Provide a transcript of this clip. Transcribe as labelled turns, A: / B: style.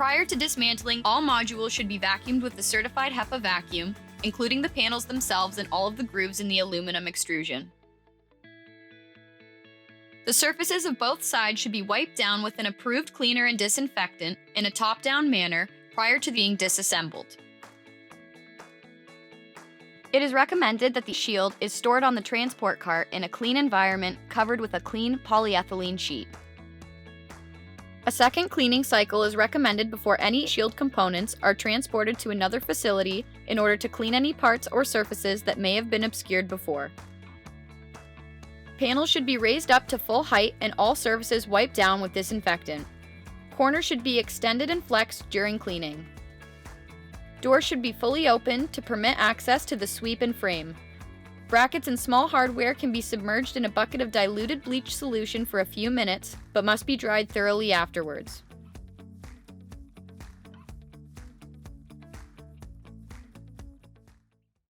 A: Prior to dismantling, all modules should be vacuumed with the certified HEPA vacuum, including the panels themselves and all of the grooves in the aluminum extrusion. The surfaces of both sides should be wiped down with an approved cleaner and disinfectant in a top-down manner prior to being disassembled. It is recommended that the shield is stored on the transport cart in a clean environment covered with a clean polyethylene sheet. A second cleaning cycle is recommended before any shield components are transported to another facility in order to clean any parts or surfaces that may have been obscured before. Panels should be raised up to full height and all surfaces wiped down with disinfectant. Corners should be extended and flexed during cleaning. Doors should be fully open to permit access to the sweep and frame. Brackets and small hardware can be submerged in a bucket of diluted bleach solution for a few minutes, but must be dried thoroughly afterwards.